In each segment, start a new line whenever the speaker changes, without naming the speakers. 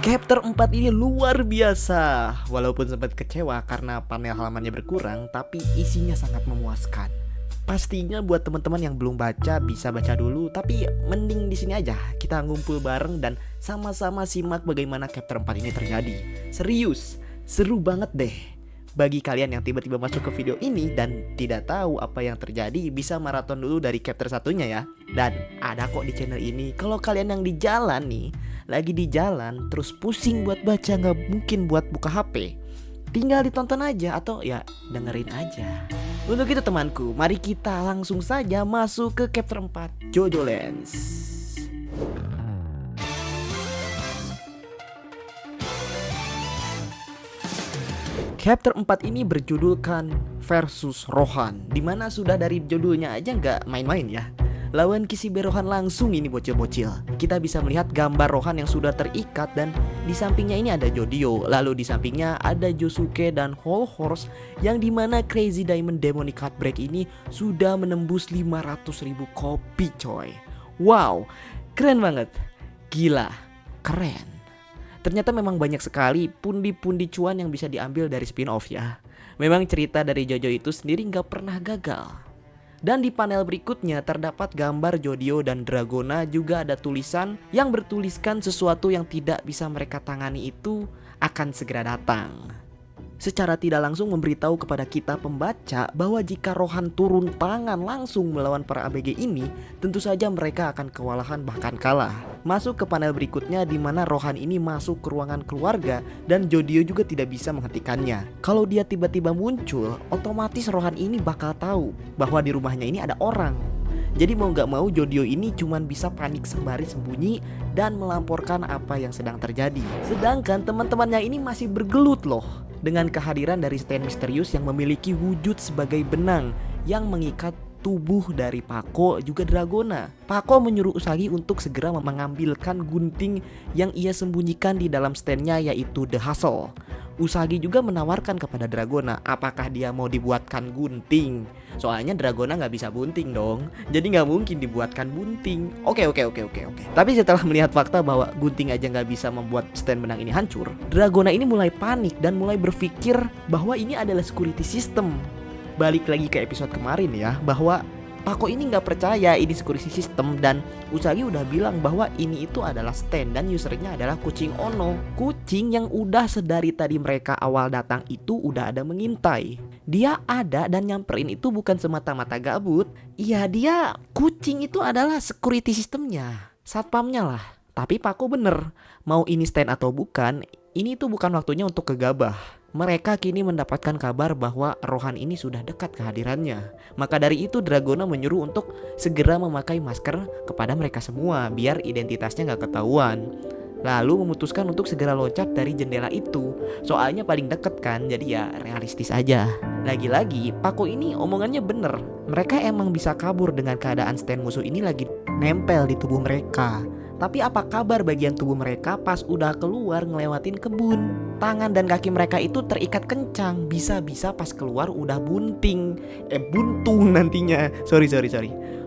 Chapter 4 ini luar biasa. Walaupun sempat kecewa karena panel halamannya berkurang, tapi isinya sangat memuaskan. Pastinya buat teman-teman yang belum baca bisa baca dulu, tapi mending di sini aja kita ngumpul bareng dan sama-sama simak bagaimana chapter 4 ini terjadi. Serius, seru banget deh. Bagi kalian yang tiba-tiba masuk ke video ini dan tidak tahu apa yang terjadi, bisa maraton dulu dari chapter satunya ya. Dan ada kok di channel ini. Kalau kalian yang di jalan nih, lagi di jalan terus pusing buat baca, nggak mungkin buat buka HP, tinggal ditonton aja atau ya dengerin aja. Untuk itu temanku, mari kita langsung saja masuk ke chapter 4 Jojo Lens. Chapter 4 ini berjudulkan Versus Rohan, dimana sudah dari judulnya aja nggak main-main ya. Lawan Kishibe Rohan langsung ini bocil-bocil. Kita bisa melihat gambar Rohan yang sudah terikat dan di sampingnya ini ada Jodio. Lalu di sampingnya ada Josuke dan Whole Horse, yang dimana Crazy Diamond Demonic Heartbreak ini sudah menembus 500.000 kopi coy. Wow, keren banget. Gila, keren. Ternyata memang banyak sekali pundi-pundi cuan yang bisa diambil dari spin-off ya. Memang cerita dari Jojo itu sendiri gak pernah gagal. Dan di panel berikutnya terdapat gambar Jodio dan Dragona, juga ada tulisan yang bertuliskan sesuatu yang tidak bisa mereka tangani itu akan segera datang. Secara tidak langsung memberitahu kepada kita pembaca bahwa jika Rohan turun tangan langsung melawan para ABG ini, tentu saja mereka akan kewalahan bahkan kalah. Masuk ke panel berikutnya di mana Rohan ini masuk ke ruangan keluarga dan Jodio juga tidak bisa menghentikannya. Kalau dia tiba-tiba muncul, otomatis Rohan ini bakal tahu bahwa di rumahnya ini ada orang. Jadi mau gak mau Jodio ini cuman bisa panik sembari sembunyi dan melamporkan apa yang sedang terjadi. Sedangkan teman-temannya ini masih bergelut loh dengan kehadiran dari stand misterius yang memiliki wujud sebagai benang yang mengikat tubuh dari Pako juga Dragona. Pako menyuruh Usagi untuk segera mengambilkan gunting yang ia sembunyikan di dalam standnya, yaitu The Hustle. Usagi juga menawarkan kepada Dragona apakah dia mau dibuatkan gunting. Soalnya Dragona gak bisa bunting dong, jadi gak mungkin dibuatkan bunting. Oke. Tapi setelah melihat fakta bahwa gunting aja gak bisa membuat stand benang ini hancur, Dragona ini mulai panik dan mulai berpikir bahwa ini adalah security system. Balik lagi ke episode kemarin ya, bahwa Pako ini gak percaya ini security system, dan Usagi udah bilang bahwa ini itu adalah stand dan usernya adalah kucing Ono. Kucing yang udah sedari tadi mereka awal datang itu udah ada mengintai. Dia ada dan nyamperin itu bukan semata-mata gabut. Iya, dia kucing itu adalah security systemnya, satpamnya lah. Tapi Pako bener, mau ini stand atau bukan, ini tuh bukan waktunya untuk gegabah. Mereka kini mendapatkan kabar bahwa Rohan ini sudah dekat kehadirannya. Maka dari itu Dragona menyuruh untuk segera memakai masker kepada mereka semua biar identitasnya gak ketahuan. Lalu memutuskan untuk segera loncat dari jendela itu. Soalnya paling deket kan, jadi ya realistis aja. Lagi-lagi Pako ini omongannya bener. Mereka emang bisa kabur dengan keadaan stand musuh ini lagi nempel di tubuh mereka. Tapi apa kabar bagian tubuh mereka pas udah keluar ngelewatin kebun? Tangan dan kaki mereka itu terikat kencang. Bisa-bisa pas keluar udah buntung nantinya. Sorry.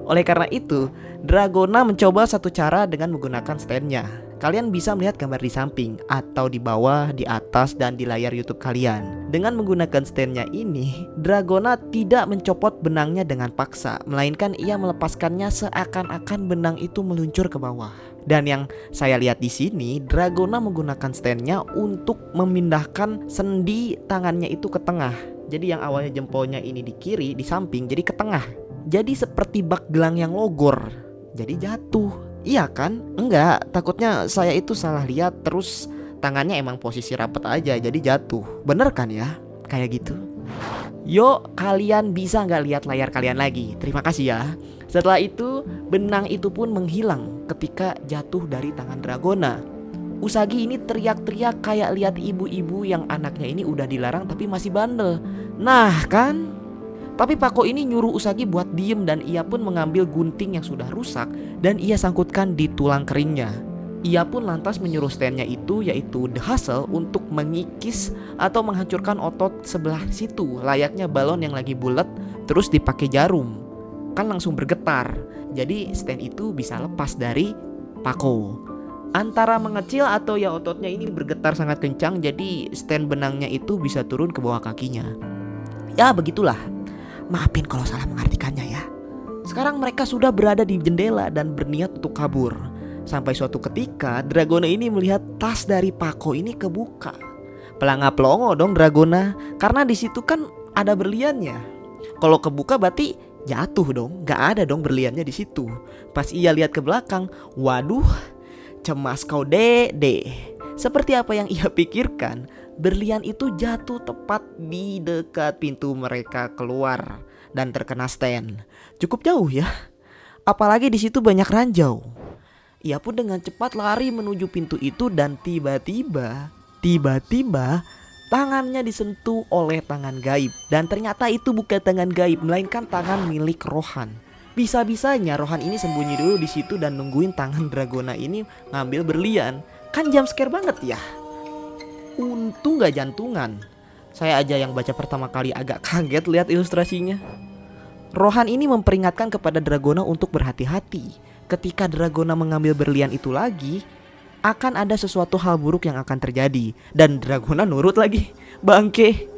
Oleh karena itu, Dragona mencoba satu cara dengan menggunakan standnya. Kalian bisa melihat gambar di samping atau di bawah, di atas, dan di layar YouTube kalian. Dengan menggunakan standnya ini, Dragona tidak mencopot benangnya dengan paksa, melainkan ia melepaskannya seakan-akan benang itu meluncur ke bawah. Dan yang saya lihat di sini, Dragona menggunakan standnya untuk memindahkan sendi tangannya itu ke tengah. Jadi yang awalnya jempolnya ini di kiri, di samping, jadi ke tengah. Jadi seperti bak gelang yang logor. Jadi jatuh. Iya kan? Enggak, takutnya saya itu salah lihat, terus tangannya emang posisi rapat aja jadi jatuh. Bener kan ya? Kayak gitu. Yuk, kalian bisa gak lihat layar kalian lagi? Terima kasih ya. Setelah itu, benang itu pun menghilang ketika jatuh dari tangan Dragona. Usagi ini teriak-teriak kayak lihat ibu-ibu yang anaknya ini udah dilarang tapi masih bandel. Nah kan? Tapi Pako ini nyuruh Usagi buat diem dan ia pun mengambil gunting yang sudah rusak dan ia sangkutkan di tulang keringnya. Ia pun lantas menyuruh standnya itu, yaitu The Hustle, untuk mengikis atau menghancurkan otot sebelah situ, layaknya balon yang lagi bulat terus dipakai jarum. Kan langsung bergetar. Jadi stand itu bisa lepas dari Pako. antara mengecil atau ya ototnya ini bergetar sangat kencang, jadi stand benangnya itu bisa turun ke bawah kakinya. Ya begitulah. Maafin kalau salah mengartikannya ya. Sekarang mereka sudah berada di jendela dan berniat untuk kabur. Sampai suatu ketika Dragona ini melihat tas dari Pako ini kebuka. Pelanga-pelongo dong Dragona, karena di situ kan ada berliannya. Kalau kebuka berarti jatuh dong, gak ada dong berliannya di situ. Pas ia lihat ke belakang, waduh, cemas kau dek. Seperti apa yang ia pikirkan, berlian itu jatuh tepat di dekat pintu mereka keluar dan terkena stand. Cukup jauh ya. Apalagi di situ banyak ranjau. Ia pun dengan cepat lari menuju pintu itu dan tiba-tiba tangannya disentuh oleh tangan gaib. Dan ternyata itu bukan tangan gaib, melainkan tangan milik Rohan. Bisa-bisanya Rohan ini sembunyi dulu di situ dan nungguin tangan Dragona ini ngambil berlian. Kan jump scare banget ya. Untung gak jantungan. Saya aja yang baca pertama kali agak kaget lihat ilustrasinya. Rohan ini memperingatkan kepada Dragona untuk berhati-hati. Ketika Dragona mengambil berlian itu lagi, akan ada sesuatu hal buruk yang akan terjadi. Dan Dragona nurut lagi. Bangke.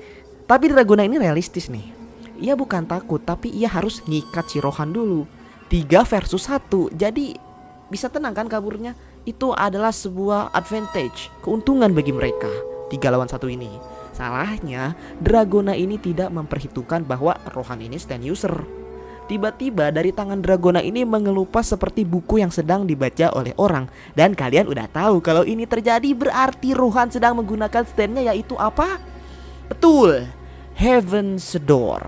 Tapi Dragona ini realistis nih. Ia bukan takut, tapi ia harus ngikat si Rohan dulu. 3 versus 1. Jadi bisa tenang kan kaburnya. Itu adalah sebuah advantage, keuntungan bagi mereka. 3 lawan 1 ini. Salahnya Dragona ini tidak memperhitungkan bahwa Rohan ini stand user. Tiba-tiba dari tangan Dragona ini mengelupas seperti buku yang sedang dibaca oleh orang. Dan kalian udah tahu kalau ini terjadi berarti Rohan sedang menggunakan standnya, yaitu apa? Betul, Heaven's Door.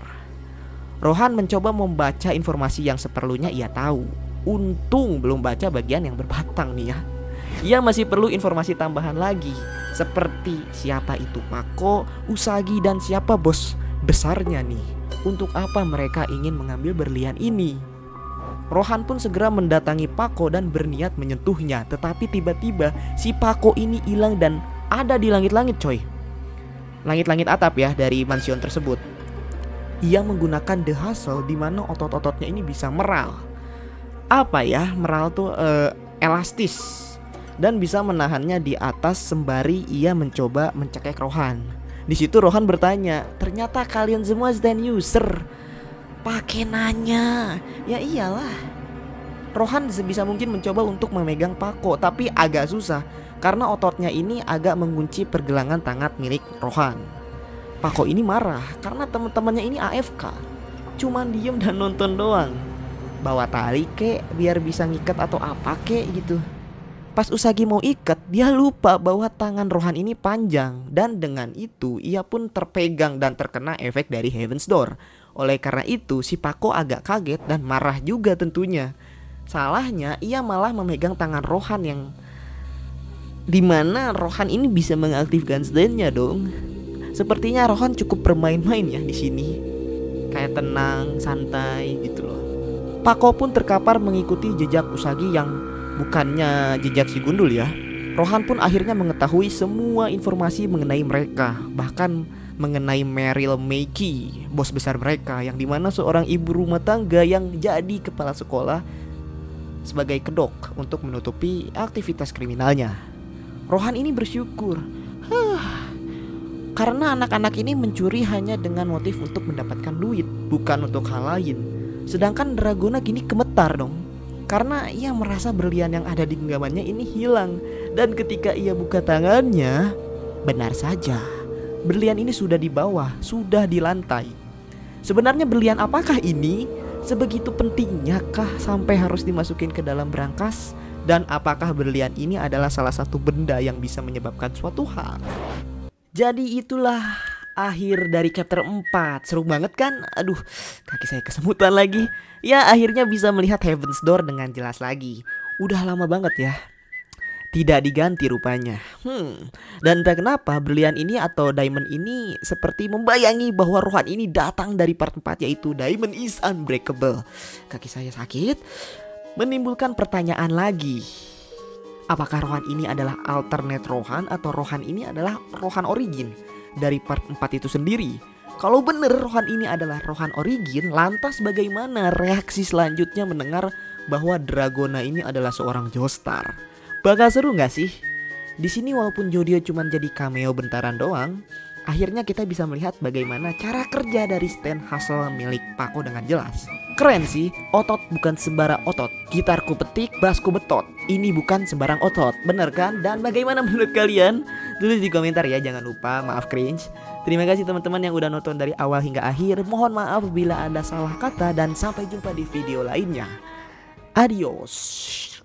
Rohan mencoba membaca informasi yang seperlunya ia tahu. Untung belum baca bagian yang berbatang nih ya. Ia masih perlu informasi tambahan lagi, seperti siapa itu Pako, Usagi, dan siapa bos besarnya nih. Untuk apa mereka ingin mengambil berlian ini? Rohan pun segera mendatangi Pako dan berniat menyentuhnya. Tetapi tiba-tiba si Pako ini hilang dan ada di langit-langit coy. Langit-langit atap ya dari mansion tersebut. Ia menggunakan The Hustle di mana otot-ototnya ini bisa meral. Apa ya, meral tuh elastis. Dan bisa menahannya di atas sembari ia mencoba mencekik Rohan. Di situ Rohan bertanya, ternyata kalian semua stand user. Pakai nanya. Ya iyalah. Rohan sebisa mungkin mencoba untuk memegang Pako, tapi agak susah karena ototnya ini agak mengunci pergelangan tangan milik Rohan. Pako ini marah karena teman-temannya ini AFK. Cuman diem dan nonton doang. Bawa tali kek biar bisa ngikat atau apa kek gitu. Pas Usagi mau ikat, dia lupa bahwa tangan Rohan ini panjang. Dan dengan itu ia pun terpegang dan terkena efek dari Heaven's Door. Oleh karena itu si Pako agak kaget dan marah juga tentunya. Salahnya ia malah memegang tangan Rohan yang dimana Rohan ini bisa mengaktifkan stand-nya dong. Sepertinya Rohan cukup bermain-main ya di sini. Kayak tenang, santai gitu loh. Pako pun terkapar mengikuti jejak Usagi yang bukannya jejak si gundul ya. Rohan pun akhirnya mengetahui semua informasi mengenai mereka. Bahkan mengenai Meryl Meiki, bos besar mereka, yang dimana seorang ibu rumah tangga yang jadi kepala sekolah sebagai kedok untuk menutupi aktivitas kriminalnya. Rohan ini bersyukur karena anak-anak ini mencuri hanya dengan motif untuk mendapatkan duit, bukan untuk hal lain. Sedangkan Dragona gini gemetar dong, karena ia merasa berlian yang ada di genggamannya ini hilang. Dan ketika ia buka tangannya, benar saja, berlian ini sudah di bawah, sudah di lantai. Sebenarnya berlian apakah ini? Sebegitu pentingnya kah sampai harus dimasukin ke dalam brankas? Dan apakah berlian ini adalah salah satu benda yang bisa menyebabkan suatu hal? Jadi itulah akhir dari chapter 4. Seru banget kan? Aduh, kaki saya kesemutan lagi. Ya akhirnya bisa melihat Heaven's Door dengan jelas lagi. Udah lama banget ya tidak diganti rupanya. Dan entah kenapa berlian ini atau diamond ini seperti membayangi bahwa Rohan ini datang dari part 4, yaitu Diamond is Unbreakable. Kaki saya sakit, menimbulkan pertanyaan lagi. Apakah Rohan ini adalah alternate Rohan atau Rohan ini adalah Rohan origin dari part 4 itu sendiri? Kalau bener Rohan ini adalah Rohan origin, lantas bagaimana reaksi selanjutnya mendengar bahwa Dragona ini adalah seorang Joestar? Bakal seru nggak sih? Di sini walaupun Jodio cuma jadi cameo bentaran doang, akhirnya kita bisa melihat bagaimana cara kerja dari stand hustle milik Pako dengan jelas. Keren sih, otot bukan sembarang otot. Gitarku petik, bassku betot. Ini bukan sembarang otot, bener kan? Dan bagaimana menurut kalian? Tulis di komentar ya, jangan lupa, maaf cringe. Terima kasih teman-teman yang udah nonton dari awal hingga akhir. Mohon maaf bila ada salah kata dan sampai jumpa di video lainnya. Adios.